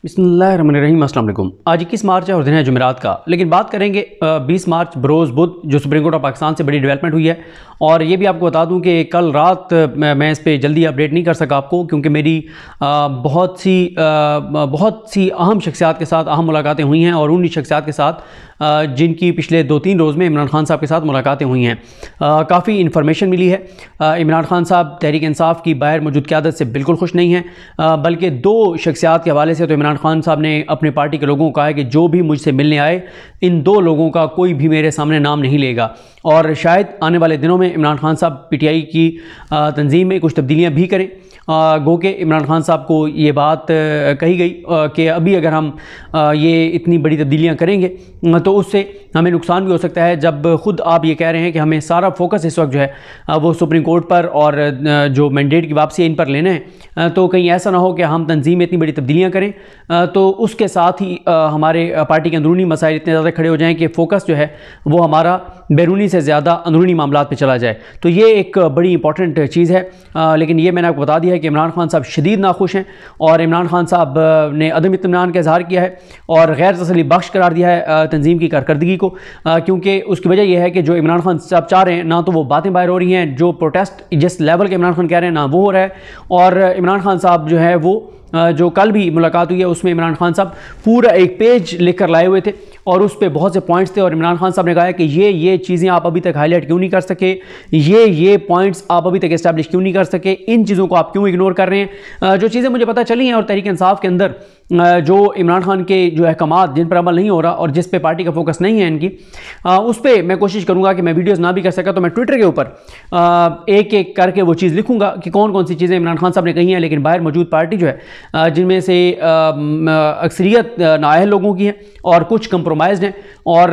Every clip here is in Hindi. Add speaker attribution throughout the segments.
Speaker 1: बिस्मिल्लाहिर्रहमानिर्रहीम। अस्सलाम वालेकुम। आज 21 मार्च है और दिन है जुमेरात का, लेकिन बात करेंगे 20 मार्च बरोज़ बुध जो सुप्रीम कोर्ट ऑफ पाकिस्तान से बड़ी डेवलपमेंट हुई है। और ये भी आपको बता दूं कि कल रात मैं इस पर जल्दी अपडेट नहीं कर सका आपको, क्योंकि मेरी बहुत सी अहम शख्सियात के साथ अहम मुलाकातें हुई हैं और उन शख्सियात के साथ जिनकी पिछले 2-3 रोज़ में इमरान खान साहब के साथ मुलाकातें हुई हैं। काफ़ी इन्फॉर्मेशन मिली है। इमरान खान साहब तहरीक इंसाफ की बाहर मौजूद क़यादत से बिल्कुल खुश नहीं हैं, बल्कि 2 शख्सियात के हवाले से तो इमरान खान साहब ने अपने पार्टी के लोगों को कहा है कि जो भी मुझसे मिलने आए इन 2 लोगों का कोई भी मेरे सामने नाम नहीं लेगा। और शायद आने वाले दिनों में इमरान खान साहब PTI की तंजीम में कुछ तब्दीलियाँ भी करें। गो के इमरान खान साहब को ये बात कही गई कि अभी अगर हम ये इतनी बड़ी तब्दीलियाँ करेंगे तो उससे हमें नुकसान भी हो सकता है। जब खुद आप ये कह रहे हैं कि हमें सारा फोकस इस वक्त जो है वो सुप्रीम कोर्ट पर और जो मैंडेट की वापसी है इन पर लेना है, तो कहीं ऐसा ना हो कि हम तंजीम में इतनी बड़ी तब्दीलियाँ करें तो उसके साथ ही हमारे पार्टी के अंदरूनी मसाइल इतने ज़्यादा खड़े हो जाएँ कि फ़ोकस जो है वो हमारा बैरूनी से ज़्यादा अंदरूनी मामलात पे चला जाए। तो ये एक बड़ी इंपॉर्टेंट चीज़ है। लेकिन ये मैंने आपको बता दिया है कि इमरान खान साहब शदीद नाखुश हैं और इमरान खान साहब ने अदम इत्मीनान का इज़हार किया है और गैर तसल्ली बख्श करार दिया है तंजीम की कारकर्दगी को, क्योंकि उसकी वजह यह है कि जो इमरान खान साहब चाह रहे हैं ना तो वो बातें बाहर हो रही हैं, जो प्रोटेस्ट जिस लेवल के इमरान खान कह रहे हैं ना वो हो रहा है। और इमरान खान साहब जो है वो जो कल भी मुलाकात हुई है उसमें इमरान खान साहब पूरा एक पेज लेकर लाए हुए थे और उस पे बहुत से पॉइंट्स थे। और इमरान खान साहब ने कहा कि ये चीज़ें आप अभी तक हाईलाइट क्यों नहीं कर सके, ये पॉइंट्स आप अभी तक इस्टेब्लिश क्यों नहीं कर सके, इन चीज़ों को आप क्यों इग्नोर कर रहे हैं। जो चीज़ें मुझे पता चली हैं और तहरीक इंसाफ के अंदर जो इमरान खान के जो अहकामात जिन पर अमल नहीं हो रहा और जिस पे पार्टी का फोकस नहीं है इनकी, उस पर मैं कोशिश करूँगा कि मैं वीडियोज़ ना भी कर सका तो मैं ट्विटर के ऊपर एक एक करके वो चीज़ लिखूँगा कि कौन कौन सी चीज़ें इमरान खान साहब ने कही हैं। लेकिन बाहर मौजूद पार्टी जो है जिनमें से अक्सरियत नाअहल लोगों की है और कुछ कंप्रोमाइज़ हैं और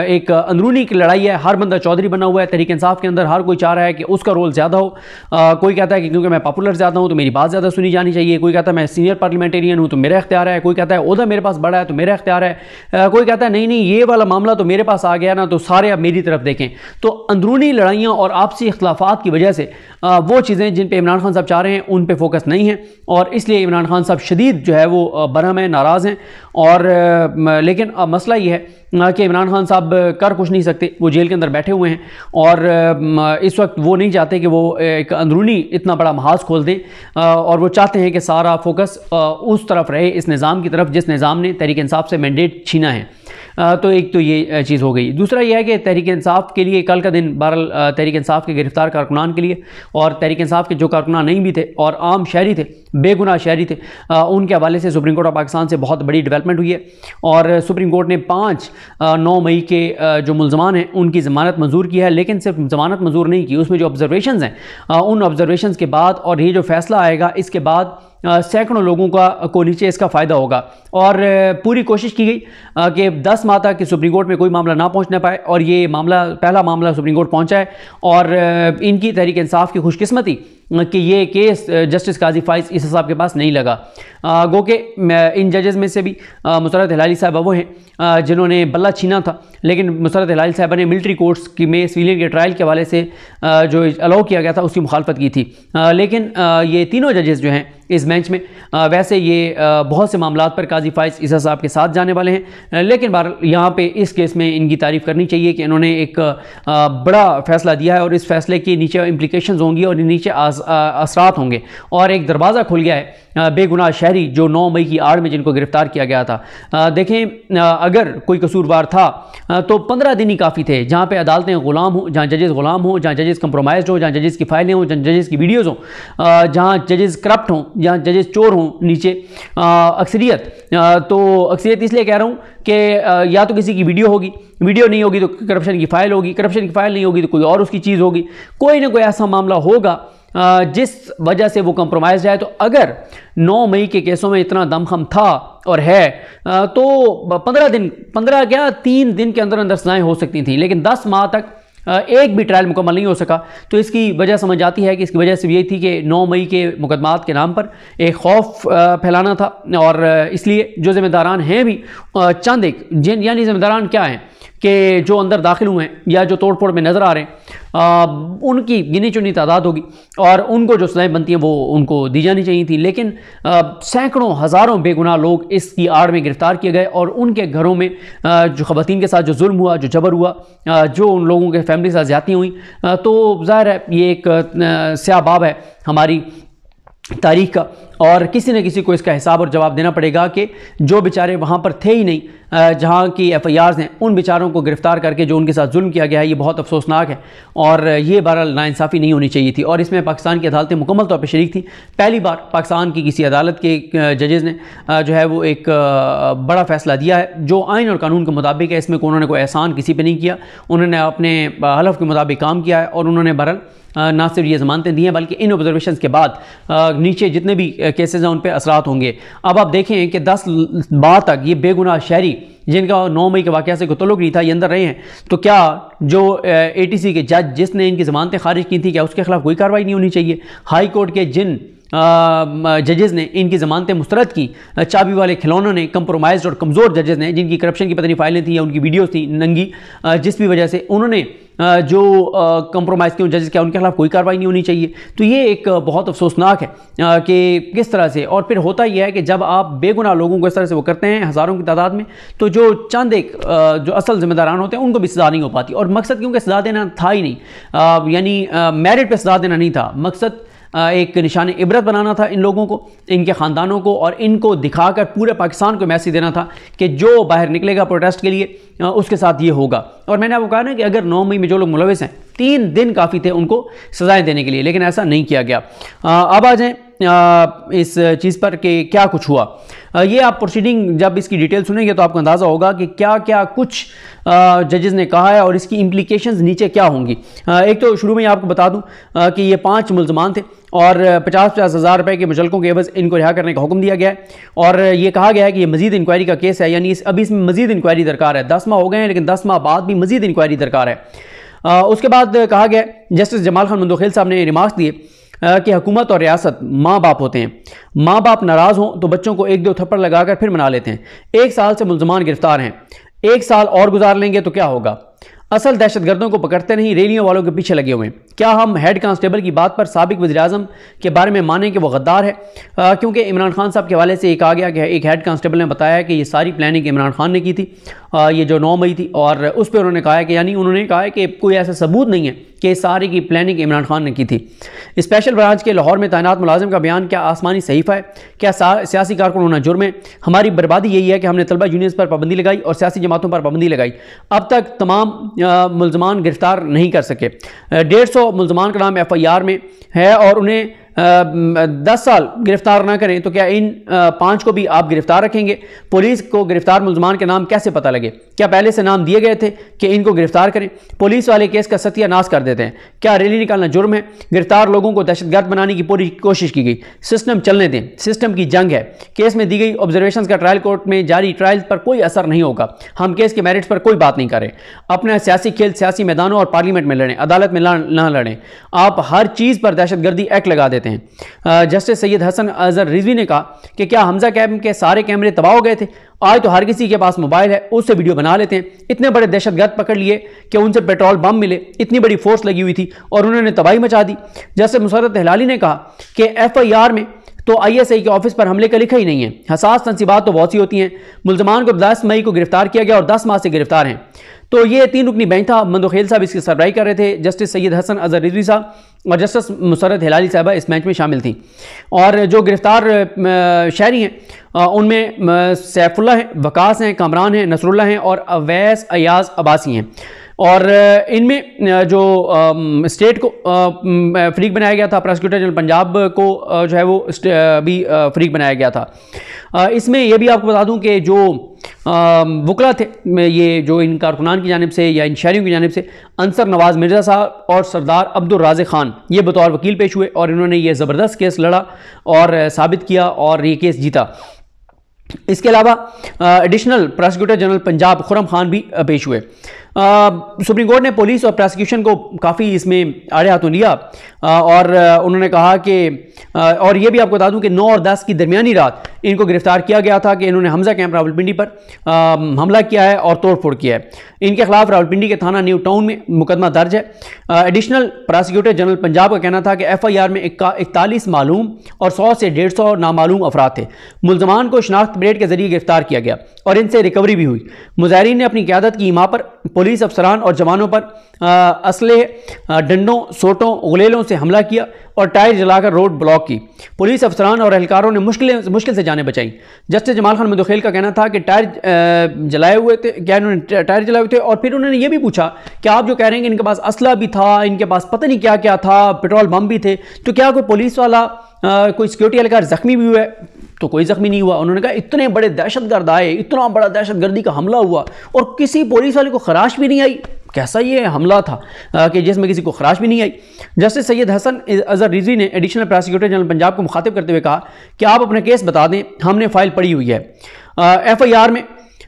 Speaker 1: एक अंदरूनी की लड़ाई है। हर बंदा चौधरी बना हुआ है तहरीक इंसाफ के अंदर, हर कोई चाह रहा है कि उसका रोल ज़्यादा हो। कोई कहता है कि क्योंकि मैं पॉपुलर ज़्यादा हूँ तो मेरी बात ज़्यादा सुनी जानी चाहिए, कोई कहता है मैं सीनियर पार्लियामेंटेरियन हूँ तो मेरा इख्तियार है, कोई कहता है ओहदा मेरे पास बड़ा है तो मेरा इख्तियार है, कोई कहता है नहीं ये वाला मामला तो मेरे पास आ गया ना तो सारे अब मेरी तरफ देखें। तो अंदरूनी लड़ाइयाँ और आपसी इख्तिलाफात की वजह से वो चीज़ें जिन पे इमरान खान साहब चाह रहे हैं उन पे फोकस नहीं है और इसलिए इमरान खान साहब शदीद जो है वो बरहम है, नाराज़ हैं। और लेकिन मसला ये है कि इमरान खान साहब कर कुछ नहीं सकते, वो जेल के अंदर बैठे हुए हैं और इस वक्त वो नहीं चाहते कि वो एक अंदरूनी इतना बड़ा महाज खोल दें और वो चाहते हैं कि सारा फोकस उस तरफ रहे, इस निज़ाम की तरफ जिस निज़ाम ने तहरीक इंसाफ से मैंडेट छीना है। तो एक तो ये चीज़ हो गई। दूसरा ये है कि तहरीक इंसाफ के लिए कल का दिन बहरहाल तहरीक इंसाफ के गिरफ्तार कारकुनान के लिए और तहरीक इंसाफ के जो कारकुनान नहीं भी थे और आम शहरी थे, बेगुनाह शहरी थे, उनके हवाले से सुप्रीम कोर्ट ऑफ पाकिस्तान से बहुत बड़ी डेवलपमेंट हुई है। और सुप्रीम कोर्ट ने 9 मई के जो मुल्ज़मान हैं उनकी ज़मानत मंजूर की है, लेकिन सिर्फ ज़मानत मंजूर नहीं की, उसमें जो ऑब्जर्वेशंस हैं उन ऑब्जर्वेशंस के बाद और ये जो फैसला आएगा इसके बाद सैकड़ों लोगों को नीचे इसका फ़ायदा होगा। और पूरी कोशिश की गई कि 10 माह तक कि सुप्रीम कोर्ट में कोई मामला ना पहुंचने पाए और ये पहला मामला सुप्रीम कोर्ट पहुंचा है। और इनकी तहरीक इंसाफ की खुशकिस्मती कि ये केस जस्टिस काजी फाइज ईसा साहब के पास नहीं लगा। गो के इन जजेस में से भी मुसर्रत हिलाली साहब वो हैं जिन्होंने बल्ला छीना था, लेकिन मुसर्रत हिलाली साहब ने मिलिट्री कोर्ट्स की में सिविलियन के ट्रायल के हवाले से जो अलाउ किया गया था उसकी मुखालफत की थी। लेकिन ये तीनों जजेस जो हैं इस बेंच में वैसे ये बहुत से मामलात पर काजी फाइज ईसा साहब के साथ जाने वाले हैं। लेकिन बहरहाल यहाँ पे इस केस में इनकी तारीफ़ करनी चाहिए कि इन्होंने एक बड़ा फ़ैसला दिया है और इस फैसले के नीचे इम्प्लिकेशंस होंगी और नीचे असरात होंगे और एक दरवाज़ा खुल गया है बेगुनाह शहरी जो 9 मई की आड़ में जिनको गिरफ्तार किया गया था। देखें अगर कोई कसूरवार था तो 15 दिन ही काफ़ी थे जहाँ पे अदालतें ग़ुलाम हों, जहाँ जजेस ग़ुलाम हों, जहाँ जजेस कंप्रोमाइज़ हो, जहाँ जजेस की फाइलें हों, जहाँ जजेस की वीडियोज़ हों, जहाँ जजेस करप्ट हों, जहाँ जजेस चोर हों नीचे अक्सरियत। तो अक्सरियत इसलिए कह रहा हूँ कि या तो किसी की वीडियो होगी, वीडियो नहीं होगी तो करप्शन की फ़ाइल होगी, करप्शन की फ़ाइल नहीं होगी तो कोई और उसकी चीज़ होगी, कोई ना कोई ऐसा मामला होगा जिस वजह से वो कंप्रोमाइज़ है। तो अगर 9 मई के केसों में इतना दमखम था और है तो 3 दिन के अंदर अंदर सज़ाएं हो सकती थी, लेकिन 10 माह तक एक भी ट्रायल मुकम्मल नहीं हो सका। तो इसकी वजह समझ आती है कि इसकी वजह से यही थी कि 9 मई के मुकदमात के नाम पर एक खौफ फैलाना था और इसलिए जो ज़िम्मेदारान हैं भी चंद एक यानी ज़िम्मेदारान क्या हैं कि जो अंदर दाखिल हुए हैं या जो तोड़ फोड़ में नज़र आ रहे हैं उनकी गिनी चुनी तादाद होगी और उनको जो सज़ाएँ बनती हैं वो उनको दी जानी चाहिए थी। लेकिन सैकड़ों हज़ारों बेगुनाह लोग इसकी आड़ में गिरफ़्तार किए गए और उनके घरों में जो ख़वातीन के साथ जो जुल्म हुआ, जो जबर हुआ, जो उन लोगों के फैमिली के साथ ज़्यादतियाँ हुई, तो ज़ाहिर है ये एक स्याह बाब है हमारी तारीख का और किसी न किसी को इसका हिसाब और जवाब देना पड़ेगा कि जो बेचारे वहाँ पर थे ही नहीं, जहाँ की FIRs हैं, उन बेचारों को गिरफ़्तार करके जो उनके साथ जुल्म किया गया है ये बहुत अफसोसनाक है और ये बहरहाल नाइंसाफ़ी नहीं होनी चाहिए थी। और इसमें पाकिस्तान की अदालतें मुकम्मल तौर पर शरीक थी। पहली बार पाकिस्तान की किसी अदालत के जजेज़ ने जो है वो एक बड़ा फ़ैसला दिया है जो आइन और कानून के मुताबिक है। इसमें उन्होंने कोई एहसान किसी पर नहीं किया, उन्होंने अपने हलफ के मुताबिक काम किया है और उन्होंने बहरहाल ना सिर्फ ये ज़मानतें दी हैं बल्कि इन ऑब्जर्वेशंस के बाद नीचे जितने भी केसेस हैं उन पर असरात होंगे। अब आप देखें कि 10 माह तक ये बेगुनाह शहरी जिनका 9 मई के वाक़या से कोई तल्लुक़ नहीं था ये अंदर रहे हैं, तो क्या जो ATC के जज जिसने इनकी ज़मानतें खारिज की थी क्या उसके खिलाफ कोई कार्रवाई नहीं होनी चाहिए? हाई कोर्ट के जिन जजेज़ ने इनकी ज़मानतें मुस्तरद की, चाबी वाले खिलौनों ने, कंप्रोमाइज़ और कमज़ोर जजेज़ ने जिनकी करप्शन की पता नहीं फाइलें थी या उनकी वीडियोस थी नंगी, जिस भी वजह से उन्होंने जो कंप्रोमाइज़ किए जजेज़ क्या उनके खिलाफ कोई कार्रवाई नहीं होनी चाहिए। तो ये एक बहुत अफसोसनाक है कि किस तरह से, और फिर होता यह है कि जब आप बेगुनाह लोगों को इस तरह से वो करते हैं हज़ारों की तादाद में, तो जो चंद एक जो असल ज़िम्मेदारान होते हैं उनको भी सज़ा नहीं हो पाती। और मकसद क्योंकि सज़ा देना था ही नहीं, यानी मेरिट पर सज़ा देना नहीं था, मकसद एक निशान इबरत बनाना था इन लोगों को, इनके ख़ानदानों को, और इनको दिखाकर पूरे पाकिस्तान को मैसेज देना था कि जो बाहर निकलेगा प्रोटेस्ट के लिए उसके साथ ये होगा। और मैंने आपको कहा ना कि अगर 9 मई में जो लोग मुलविस हैं 3 दिन काफ़ी थे उनको सज़ाएं देने के लिए, लेकिन ऐसा नहीं किया गया। अब आ जाएँ इस चीज़ पर कि क्या कुछ हुआ। ये आप प्रोसीडिंग जब इसकी डिटेल सुनेंगे तो आपको अंदाज़ा होगा कि क्या क्या कुछ जजेस ने कहा है और इसकी इम्प्लीकेशंस नीचे क्या होंगी। एक तो शुरू में ही आपको बता दूं कि ये 5 मुल्ज़मान थे और 50-50 हज़ार रुपये के मुचलकों के एवज़ इनको रिहा करने का हुक्म दिया गया है और ये कहा गया है कि ये मज़ीद इंक्वायरी का केस है, यानी अभी इसमें मज़ीद इंक्वायरी दरकार है। 10 माह हो गए हैं लेकिन 10 माह बाद भी मज़ीद इंक्वायरी दरकार है। उसके बाद कहा गया, जस्टिस जमाल खान मंदोखेल साहब ने रिमार्क्स दिए कि हुकूमत और रियासत माँ बाप होते हैं, माँ बाप नाराज़ हों तो बच्चों को 1-2 थप्पड़ लगाकर फिर मना लेते हैं। 1 साल से मुल्ज़मान गिरफ्तार हैं, 1 साल और गुजार लेंगे तो क्या होगा? असल दहशतगर्दों को पकड़ते नहीं, रैलियों वालों के पीछे लगे हुए हैं। क्या हम हेड कांस्टेबल की बात पर साबिक वज़ीर-ए-आज़म के बारे में माने कि वो गद्दार है? क्योंकि इमरान खान साहब के हवाले से कहा गया कि एक हेड कांस्टेबल ने बताया कि ये सारी प्लानिंग इमरान खान ने की थी, ये जो 9 मई थी, और उस पर उन्होंने कहा है कि यानी उन्होंने कहा है कि कोई ऐसा सबूत नहीं है कि सारी की प्लानिंग इमरान खान ने की थी। स्पेशल ब्रांच के लाहौर में तैनात मुलाजिम का बयान क्या आसमानी सहीफ़ा है? क्या सियासी कारकुन होना जुर्म है? हमारी बर्बादी यही है कि हमने तलबा यूनियंस पर पाबंदी लगाई और सियासी जमातों पर पाबंदी लगाई, अब तक तमाम मुल्ज़मान गिरफ्तार नहीं कर सके। 150 मुल्ज़मान का नाम FIR में है और उन्हें 10 साल गिरफ्तार ना करें तो क्या इन 5 को भी आप गिरफ्तार रखेंगे? पुलिस को गिरफ्तार मुल्ज़मान के नाम कैसे पता लगे? क्या पहले से नाम दिए गए थे कि इनको गिरफ्तार करें? पुलिस वाले केस का सत्यानाश कर देते हैं। क्या रैली निकालना जुर्म है? गिरफ्तार लोगों को दहशतगर्द बनाने की पूरी कोशिश की गई। सिस्टम चलने दें, सिस्टम की जंग है। केस में दी गई ऑब्जर्वेशन का ट्रायल कोर्ट में जारी ट्रायल पर कोई असर नहीं होगा। हम केस के मेरिट्स पर कोई बात नहीं करें। अपना सियासी खेल सियासी मैदानों और पार्लियामेंट में लड़ें, अदालत में ना लड़ें। आप हर चीज़ पर दहशतगर्दी एक्ट लगा देते हैं। जस्टिस सैयद हसन अजहर रिजवी ने कहा कि क्या हमजा कैंप के सारे कैमरे तबाह हो गए थे? आज तो हर किसी के पास मोबाइल है, उससे वीडियो बना लेते हैं। इतने बड़े दहशतगर्द पकड़ लिए कि उनसे पेट्रोल बम मिले, इतनी बड़ी फोर्स लगी हुई थी और उन्होंने तबाही मचा दी। जस्टिस मुसर्रत हिलाली ने कहा कि FIR में तो ISI के ऑफिस पर हमले का लिखा ही नहीं है। हसास तंसीबात तो बहुत सी होती हैं। मुल्ज़मान को 10 मई को गिरफ्तार किया गया और 10 माह से गिरफ्तार हैं। तो ये 3 रुकनी बेंच था। मंदोखेल साहब इसकी सरबराही कर रहे थे, जस्टिस सैयद हसन अजहर रिजवी साहब और जस्टिस मुसर्रत हिलाली साहबा इस बेंच में शामिल थी। और जो गिरफ्तार शहरी हैं उनमें सैफुल्लाह हैं, वकास हैं, कामरान हैं, नसरुल्लाह हैं और अवैस अयाज अब्बासी हैं। और इनमें जो स्टेट को फ्रीक बनाया गया था, प्रोसिक्यूटर जनरल पंजाब को जो है वो भी फ्रीक बनाया गया था। इसमें यह भी आपको बता दूं कि जो वकला थे, ये जो इन कारकुनान की जानिब से या इन शहरियों की जानिब से अंसर नवाज़ मिर्ज़ा साहब और सरदार अब्दुल राज़िक खान ये बतौर वकील पेश हुए और इन्होंने ये ज़बरदस्त केस लड़ा और साबित किया और ये केस जीता। इसके अलावा additional prosecutor general Punjab Khurram Khan भी पेश हुए। सुप्रीम कोर्ट ने पुलिस और प्रोसिक्यूशन को काफ़ी इसमें आड़े हाथों लिया और उन्होंने कहा कि और ये भी आपको बता दूं कि 9 और 10 की दरमियानी रात इनको गिरफ्तार किया गया था कि इन्होंने हमजा कैंप रावलपिंडी पर हमला किया है और तोड़फोड़ किया है। इनके खिलाफ रावलपिंडी के थाना न्यू टाउन में मुकदमा दर्ज है। एडिशनल प्रोसिक्यूटर जनरल पंजाब का कहना था कि FIR में 41 मालूम और 100 से 150 नामालूम अफराद थे। मुलजमान को शनाख्त परेड के जरिए गिरफ्तार किया गया और इनसे रिकवरी भी हुई। मुजाहिरीन ने अपनी क़यादत की इमा पर पुलिस अफसरान और जवानों पर असले, डंडों, सोटों, गुलेलों से हमला किया और टायर जलाकर रोड ब्लॉक की। पुलिस अफसरान और एहलकारों ने मुश्किल से जानें बचाई। जस्टिस जमाल खान मदोखेल का कहना था कि टायर जलाए हुए थे, क्या इन्होंने टायर जलाए हुए थे, और फिर उन्होंने ये भी पूछा कि आप जो कह रहे हैं कि इनके पास असला भी था, इनके पास पता नहीं क्या क्या था, पेट्रोल बम भी थे, तो क्या कोई पुलिस वाला कोई सिक्योरिटी एहलकार जख्मी भी हुआ है? तो कोई जख्मी नहीं हुआ। उन्होंने कहा इतने बड़े दहशतगर्द आए, इतना बड़ा दहशतगर्दी का हमला हुआ और किसी पुलिस वाले को खराश भी नहीं आई। कैसा ये हमला था कि जिसमें किसी को खराश भी नहीं आई। जस्टिस सैयद हसन अजहर रिजवी ने एडिशनल प्रोसिक्यूटर जनरल पंजाब को मुखातिब करते हुए कहा कि आप अपना केस बता दें, हमने फाइल पड़ी हुई है। FIR में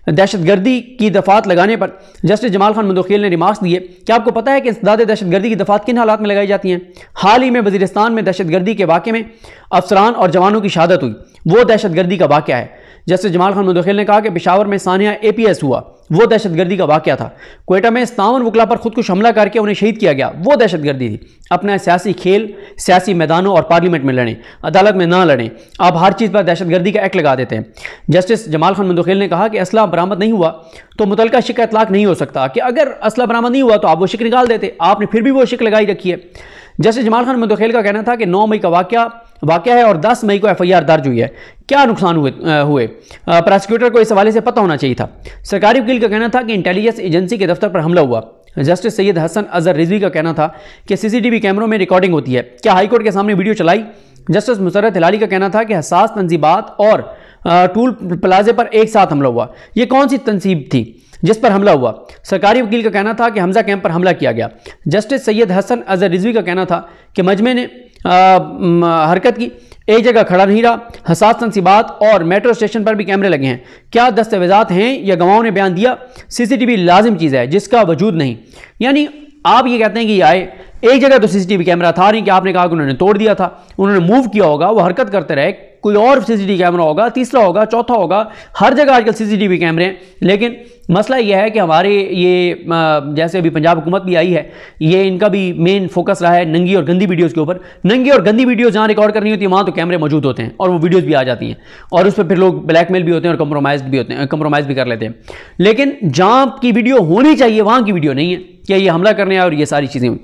Speaker 1: दहशतगर्दी की दफात लगाने पर जस्टिस जमाल खान मदोखेल ने रिमार्क्स दिए कि आपको पता है कि इंसदाद दहशतगर्दी की दफात किन हालात में लगाई जाती हैं। हाल ही में वजीरिस्तान में दहशतगर्दी के वाक़े में अफसरान और जवानों की शहादत हुई, वो दहशतगर्दी का वाक़या है। जस्टिस जमाल खान मदोखेल ने कहा कि पेशावर में सानिया APS हुआ, वो दहशतगर्दी का वाक़या था। क्वेटा में 57 वकला पर खुदकुश हमला करके उन्हें शहीद किया गया, वो दहशतगर्दी थी। अपना सियासी खेल सियासी मैदानों और पार्लियामेंट में लड़ें, अदालत में ना लड़ें। आप हर चीज़ पर दहशतगर्दी का एक्ट लगा देते हैं। जस्टिस जमाल खान मदोखेल ने कहा कि असला बरामद नहीं हुआ तो मुतलका शिक का इतलाक नहीं हो सकता, कि अगर असला बरामद नहीं हुआ तो आप वो शिक निकाल देते, आपने फिर भी वो शिक लगाई रखी है। जस्टिस जमाल खान मदोखेल का कहना था कि 9 मई का वाक़या है और 10 मई को FIR दर्ज हुई है, क्या नुकसान हुए प्रोसिक्यूटर को इस हवाले से पता होना चाहिए था। सरकारी वकील का कहना था कि इंटेलिजेंस एजेंसी के दफ्तर पर हमला हुआ। जस्टिस सैयद हसन अजहर रिजवी का कहना था कि CCTV कैमरों में रिकॉर्डिंग होती है, क्या हाईकोर्ट के सामने वीडियो चलाई। जस्टिस मुसर्रत हिलाली का कहना था कि हसास तंजीबात और टूल प्लाजे पर एक साथ हमला हुआ, ये कौन सी तंजीब थी जिस पर हमला हुआ। सरकारी वकील का कहना था कि हमजा कैंप पर हमला किया गया। जस्टिस सैयद हसन अजहर रिजवी का कहना था कि मजमे ने हरकत की, एक जगह खड़ा नहीं रहा। हसास तंसीबात और मेट्रो स्टेशन पर भी कैमरे लगे हैं, क्या दस्तावेजात हैं या गवाहों ने बयान दिया। CCTV लाजिम चीज़ है जिसका वजूद नहीं। यानी आप ये कहते हैं कि ये आए, एक जगह तो CCTV कैमरा था नहीं कि आपने कहा कि उन्होंने तोड़ दिया था, उन्होंने मूव किया होगा, वो हरकत करते रहे, कोई और CCTV कैमरा होगा, तीसरा होगा, चौथा होगा, हर जगह आजकल CCTV कैमरे हैं। लेकिन मसला यह है कि हमारे ये जैसे अभी पंजाब हुकूमत भी आई है, ये इनका भी मेन फोकस रहा है नंगी और गंदी वीडियोज़ के ऊपर। नंगी और गंदी वीडियोज़ जहाँ रिकॉर्ड करनी होती है वहाँ तो कैमरे मौजूद होते हैं और वो वीडियोज़ भी आ जाती हैं और उस पर फिर लोग ब्लैकमेल भी होते हैं और कंप्रोमाइज़ भी कर लेते हैं। लेकिन जहाँ की वीडियो होनी चाहिए वहाँ की वीडियो नहीं है, क्या ये हमला करने आए और ये सारी चीज़ें हुई।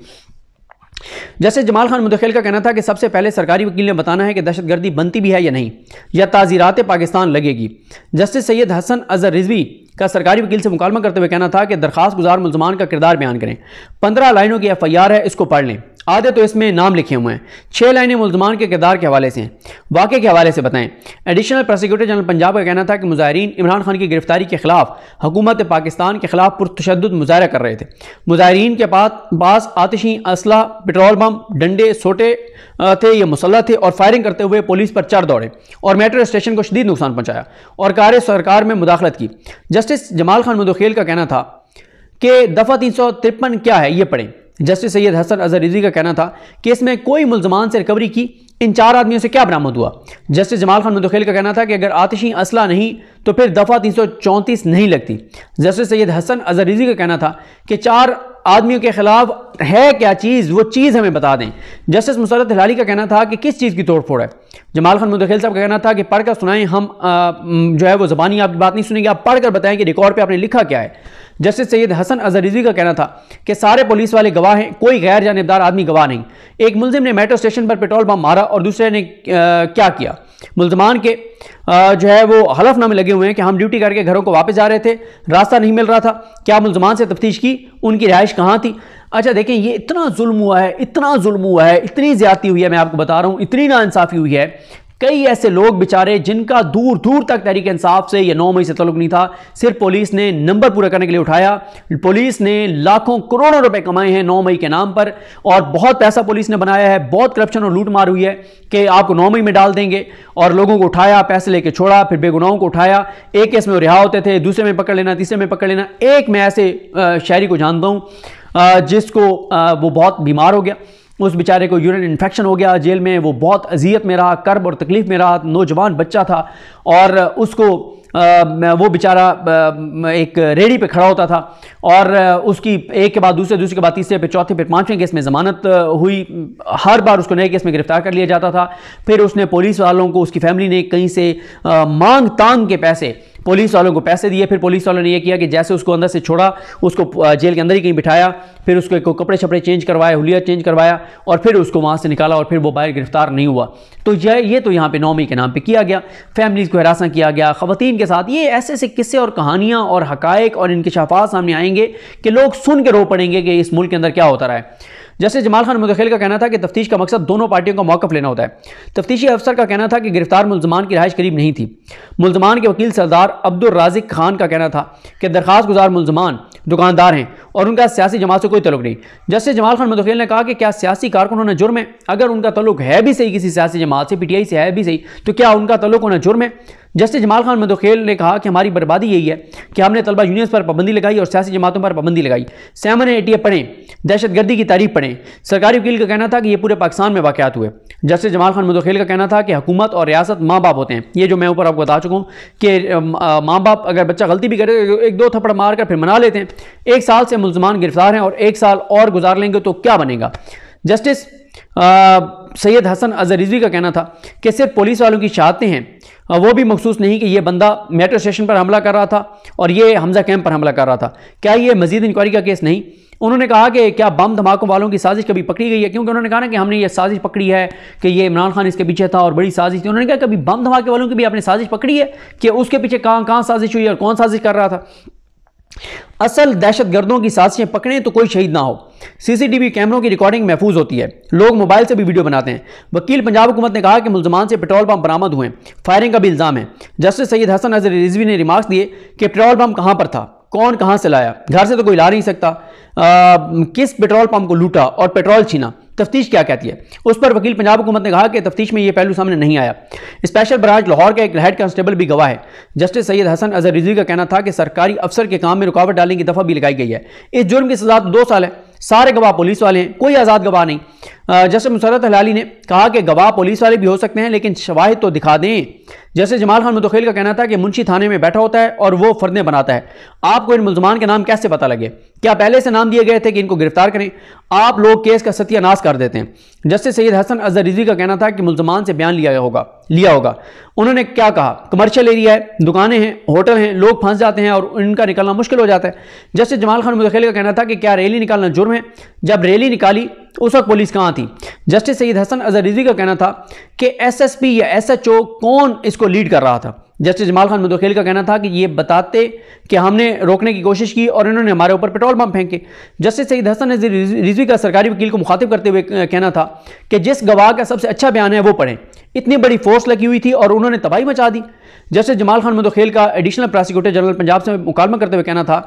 Speaker 1: जस्टिस जमाल खान मदोखेल का कहना था कि सबसे पहले सरकारी वकील ने बताना है कि दहशतगर्दी बनती भी है या नहीं, या ताज़ीरात पाकिस्तान लगेगी। जस्टिस सैयद हसन अजहर रिजवी का सरकारी वकील से मुकालमा करते हुए कहना था कि दरखास्त गुजार मुलजमान का किरदार बयान करें। 15 लाइनों की FIR है, इसको पढ़ लें। आधे तो इसमें नाम लिखे हुए हैं, 6 लाइनें मुलजमान के किरदार के हवाले से हैं, वाक़े के हवाले से बताएं। एडिशनल प्रोसिक्यूटर जनरल पंजाब का कहना था कि मुजाहिरीन इमरान खान की गिरफ्तारी के खिलाफ हुकूमत पाकिस्तान के खिलाफ पुरतशद्दुद मुजाहरा कर रहे थे। मुजाहिरीन के पास आतिशी असला, पेट्रोल बम, डंडे, सोटे थे, ये मुसल्लह थे और फायरिंग करते हुए पुलिस पर चढ़ दौड़े और मेट्रो स्टेशन को शदीद नुकसान पहुंचाया और कार्य सरकार में मुदाखलत की। जस्टिस जमाल खान मदोखेल का कहना था कि दफ़ा 353 क्या है ये पढ़ें। जस्टिस सैयद हसन अजहर रिजवी का कहना था कि इसमें कोई मुलजमान से रिकवरी की, इन 4 आदमियों से क्या बरामद हुआ। जस्टिस जमाल खान मदोखेल का कहना था कि अगर आतिशी असला नहीं तो फिर दफ़ा 334 नहीं लगती। जस्टिस सैयद हसन अजहर रिजवी का कहना था कि 4 आदमियों के खिलाफ है क्या चीज़, वो चीज़ हमें बता दें। जस्टिस मुसर्रत हिलाली का कहना था कि किस चीज़ की तोड़फोड़ है। जमाल खान मदोखेल साहब का कहना था कि पढ़कर सुनाएं, हम जो है वो ज़बानी आपकी बात नहीं सुनेंगे, आप पढ़कर बताएं कि रिकॉर्ड पे आपने लिखा क्या है। जस्टिस सैयद हसन अजहर रिजवी का कहना था कि सारे पुलिस वाले गवाह हैं, कोई गैर जानिबदार आदमी गवाह नहीं। एक मुलजिम ने मेट्रो स्टेशन पर पेट्रोल बम मारा और दूसरे ने क्या किया। मुलजमान के जो है वो हलफनामे लगे हुए हैं कि हम ड्यूटी करके घरों को वापस जा रहे थे, रास्ता नहीं मिल रहा था। क्या मुलजमान से तफ्तीश की, उनकी रिहाइश कहाँ थी। अच्छा देखें, ये इतना जुल्म हुआ है, इतना जुल्म हुआ है, इतनी ज्यादती हुई है, मैं आपको बता रहा हूँ, इतनी नाइंसाफ़ी हुई है कई ऐसे लोग बेचारे जिनका दूर दूर तक तहरीक इंसाफ से या 9 मई से ताल्लुक नहीं था, सिर्फ पुलिस ने नंबर पूरा करने के लिए उठाया। पुलिस ने लाखों करोड़ों रुपए कमाए हैं 9 मई के नाम पर, और बहुत पैसा पुलिस ने बनाया है, बहुत करप्शन और लूट मार हुई है कि आपको 9 मई में डाल देंगे, और लोगों को उठाया, पैसे लेके छोड़ा, फिर बेगुनाहों को उठाया। एक केस में वो रिहा होते थे, दूसरे में पकड़ लेना, तीसरे में पकड़ लेना। एक मैं ऐसे शहरी को जानता हूं जिसको वो बहुत बीमार हो गया, उस बेचारे को यूरिन इन्फेक्शन हो गया जेल में, वो बहुत अजियत में रहा, कर्ब और तकलीफ में रहा, नौजवान बच्चा था, और उसको वो बेचारा एक रेडी पे खड़ा होता था, और उसकी एक के बाद दूसरे के बाद तीसरे पे चौथे पे पांचवें केस में ज़मानत हुई। हर बार उसको नए केस में गिरफ्तार कर लिया जाता था। फिर उसने पुलिस वालों को, उसकी फैमिली ने कहीं से मांग तांग के पैसे पुलिस वालों को पैसे दिए। फिर पुलिस वालों ने यह किया कि जैसे उसको अंदर से छोड़ा, उसको जेल के अंदर ही कहीं बिठाया, फिर उसको कपड़े शपड़े चेंज करवाया, हुलिया चेंज करवाया, और फिर उसको वहाँ से निकाला, और फिर वो बाहर गिरफ्तार नहीं हुआ। तो ये तो यहाँ पे 9 मई के नाम पे किया गया, फैमिलीज को हरासा किया गया, खवातीन के साथ। ये ऐसे ऐसे किस्से और कहानियाँ और हकायक और इंकशाफात सामने आएंगे कि लोग सुन के रो पड़ेंगे कि इस मुल्क के अंदर क्या होता रहा है। जैसे जमाल खान मुदखिल का कहना था कि तफ्तीश का मकसद दोनों पार्टियों का मौक़िफ़ लेना होता है। तफ्तीशी अफसर का कहना था कि गिरफ्तार मुल्ज़मान की रहाइश करीब नहीं थी। मुल्ज़मान के वकील सरदार अब्दुल राज़िक खान का कहना था कि दरख्वास्त गुजार मुल्ज़मान दुकानदार हैं और उनका सियासी जमात से कोई तल्लुक नहीं। जैसे जमाल खान मुदखिल ने कहा कि क्या सियासी कारकुन होना जुर्म है? अगर उनका तल्लुक है भी सही किसी सियासी जमात से, PTI से है भी सही, तो क्या उनका तल्लुक होना जुर्म है? जस्टिस जमाल खान मुदखिल ने कहा कि हमारी बर्बादी यही है कि हमने तलबा यूनियंस पर पाबंदी लगाई और सियासी जमातों पर पाबंदी लगाई। सैमन ATF पढ़ें, दहशतगर्दी की तारीफ पढ़ें। सरकारी वकील का कहना था कि ये पूरे पाकिस्तान में वाक़यात हुए। जस्टिस जमाल खान मुदखिल का कहना था कि हुकूमत और रियासत माँ बाप होते हैं। ये जो मैं ऊपर आपको बता चुका हूँ कि माँ बाप अगर बच्चा गलती भी करे तो 1-2 थप्पड़ मार कर फिर मना लेते हैं। 1 साल से मुल्ज़मान गिरफ्तार हैं और 1 साल और गुजार लेंगे तो क्या बनेगा? जस्टिस सैयद हसन अज़हर रिजवी का कहना था कि सिर्फ पुलिस वालों की शहादतें हैं, वो भी मखसूस नहीं कि ये बंदा मेट्रो स्टेशन पर हमला कर रहा था और ये हमजा कैंप पर हमला कर रहा था। क्या ये मजीद इंक्वायरी का केस नहीं? उन्होंने कहा कि क्या बम धमाकों वालों की साजिश कभी पकड़ी गई है? क्योंकि उन्होंने कहा ना कि हमने ये साजिश पकड़ी है कि ये इमरान खान इसके पीछे था और बड़ी साजिश थी। उन्होंने कहा कभी बम धमाके वालों की भी आपने साजिश पकड़ी है कि उसके पीछे कहाँ साजिश हुई और कौन साजिश कर रहा था? असल दहशतगर्दों की साजिशें पकड़ें तो कोई शहीद ना हो। CCTV कैमरों की रिकॉर्डिंग महफूज होती है, लोग मोबाइल से भी वीडियो बनाते हैं। वकील पंजाब हुकूमत ने कहा कि मुल्ज़मान से पेट्रोल पंप बरामद हुए, फायरिंग का भी इल्ज़ाम है। जस्टिस सैयद हसन अज़हर रिजवी ने रिमार्क्स दिए कि पेट्रोल पंप कहाँ पर था, कौन कहाँ से लाया, घर से तो कोई ला नहीं सकता, किस पेट्रोल पंप को लूटा और पेट्रोल छीना, तफ्तीश क्या कहती है? उस पर वकील पंजाब हुकूमत ने कहा कि तफ्तीश में यह पहलू सामने नहीं आया। स्पेशल ब्रांच लाहौर का एक हेड कांस्टेबल भी गवाह है। जस्टिस सैयद हसन अज़हर रिजवी का कहना था कि सरकारी अफसर के काम में रुकावट डालने की दफ़ा भी लगाई गई है। इस जुर्म की सजा 2 साल है। सारे गवाह पुलिस वाले हैं, कोई आज़ाद गवाह नहीं। जस्टिस मुसर्रत हलाली ने कहा कि गवाह पुलिस वाले भी हो सकते हैं लेकिन शवाहिद तो दिखा दें। जैसे जमाल खान मुदखिल का कहना था कि मुंशी थाने में बैठा होता है और वो फर्दें बनाता है। आपको इन मुल्ज़मान के नाम कैसे पता लगे? क्या पहले से नाम दिए गए थे कि इनको गिरफ्तार करें? आप लोग केस का सत्यानाश कर देते हैं। जस्टिस सैयद हसन अज़हर रिजवी का कहना था कि मुल्ज़मान से बयान लिया होगा। उन्होंने क्या कहा? कमर्शियल एरिया है, दुकानें हैं, होटल हैं, लोग फंस जाते हैं और इनका निकलना मुश्किल हो जाता है। जस्टिस जमाल खान मुदखिल का कहना था कि क्या रैली निकालना जुर्म है? जब रैली निकाली उस वक्त पुलिस कहाँ थी? जस्टिस सैयद हसन अज़हर रिजवी का कहना था कि SSP या SHO कौन इसको लीड कर रहा था? जस्टिस जमाल खान मुदखिल का कहना था कि ये बताते कि हमने रोकने की कोशिश की और इन्होंने हमारे ऊपर पेट्रोल बम फेंके। जस्टिस सैयद हसन अज़हर रिजवी का सरकारी वकील को मुखातिब करते हुए कहना था कि जिस गवाह का सबसे अच्छा बयान है वो पढ़ें। इतनी बड़ी फोर्स लगी हुई थी और उन्होंने तबाही मचा दी। जस्टिस जमाल खान मुदखिल का एडिशनल प्रोसिक्यूटर जनरल पंजाब से मुकालमा करते हुए कहना था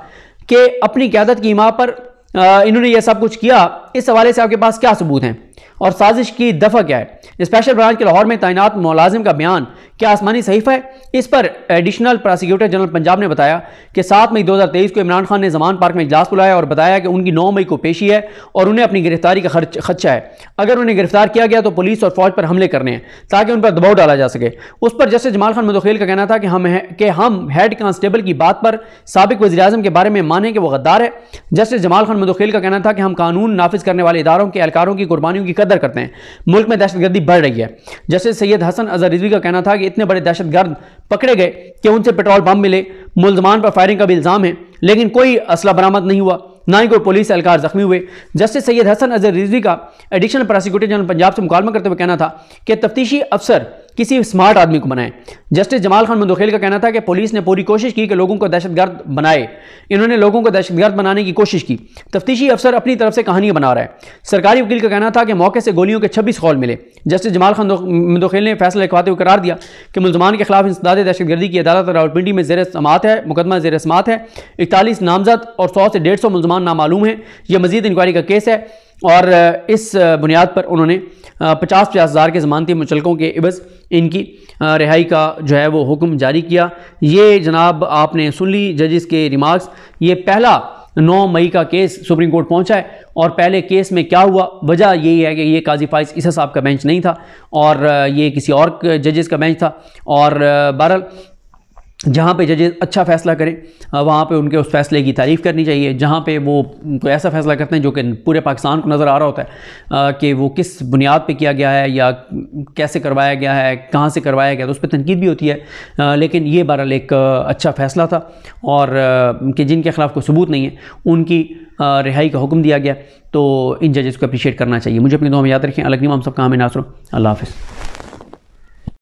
Speaker 1: कि अपनी क़यादत की इमा पर इन्होंने यह सब कुछ किया, इस हवाले से आपके पास क्या सबूत हैं और साजिश की दफ़ा क्या है? स्पेशल ब्रांच के लाहौर में तैनात मुलाजिम का बयान क्या आसमानी सहीफा है? इस पर एडिशनल प्रोसिक्यूटर जनरल पंजाब ने बताया कि 7 मई 2023 को इमरान खान ने जमान पार्क में इजलास बुलाया और बताया कि उनकी 9 मई को पेशी है और उन्हें अपनी गिरफ्तारी का खदशा है। अगर उन्हें गिरफ्तार किया गया तो पुलिस और फौज पर हमले करने हैं ताकि उन पर दबाव डाला जा सके। उस पर जस्टिस जमाल खान मुदखिल का कहना था कि हम हेड कांस्टेबल की बात पर साबिक वज़ीर-ए-आज़म के बारे में माने कि वो गद्दार है। जस्टिस जमाल खान मुदखिल का कहना था कि हम कानून नाफिज करने वाले इदारों के एहलकारों की कुर्बानियों की कदर करते हैं। मुल्क में दहशतगर्दी बढ़ रही है। जस्टिस सैयद हसन अज़हर रिजवी का कहना था कि इतने बड़े दहशतगर्द पकड़े गए कि उनसे पेट्रोल बम मिले, मुल्ज़मान पर फायरिंग का भी इल्ज़ाम है लेकिन कोई असला बरामद नहीं हुआ, ना ही कोई पुलिस एहलकार जख्मी हुए। जस्टिस सैयद हसन अज़हर रिजवी का एडिशनल प्रोसिक्यूटर जनरल पंजाब से मुकालमा करते हुए कहना था कि तफ्तीशी अफसर किसी स्मार्ट आदमी को बनाएं। जस्टिस जमाल खान मंदोखेल का कहना था कि पुलिस ने पूरी कोशिश की कि लोगों को दहशतगर्द बनाए, इन्होंने लोगों को दहशतगर्द बनाने की कोशिश की। तफ्तीशी अफसर अपनी तरफ से कहानियां बना रहा है। सरकारी वकील का कहना था कि मौके से गोलियों के 26 कॉल मिले। जस्टिस जमाल खान मंदोखेल ने फैसला लिखवाते हुए करार दिया कि मुलजमान के खिलाफ इंसदाद दहशतगर्दी की अदालत रावलपिंडी में ज़ेर समाअत है, मुकदमा ज़ेर समाअत है। 41 नामजद और 100 से 150 मुलजमान नामालूम हैं। यह मजीद इंक्वायरी का केस है और इस बुनियाद पर उन्होंने 50-50 हज़ार के ज़मानती मुचलकों के इवज़ इनकी रिहाई का जो है वो हुक्म जारी किया। ये जनाब आपने सुन ली जजेस के रिमार्क्स। ये पहला 9 मई का केस सुप्रीम कोर्ट पहुंचा है और पहले केस में क्या हुआ, वजह यही है कि ये काजी फाइज ईसा साहब का बेंच नहीं था और ये किसी और जजेस का बेंच था। और बहरहाल जहाँ पे जजेस अच्छा फ़ैसला करें वहाँ पे उनके उस फैसले की तारीफ़ करनी चाहिए। जहाँ पे वो कोई ऐसा फ़ैसला करते हैं जो कि पूरे पाकिस्तान को नज़र आ रहा होता है कि वो किस बुनियाद पे किया गया है या कैसे करवाया गया है, कहाँ से करवाया गया, तो उस पर तनकीद भी होती है। लेकिन ये बहरहाल एक अच्छा फ़ैसला था और कि जिनके ख़िलाफ़ कोई सबूत नहीं है उनकी रिहाई का हुक्म दिया गया। तो इन जजेस को अप्रिशिएट करना चाहिए। मुझे अपनी दुआ में याद रखें। अलग हम सब काम नासर। अल्लाह हाफ़िज़।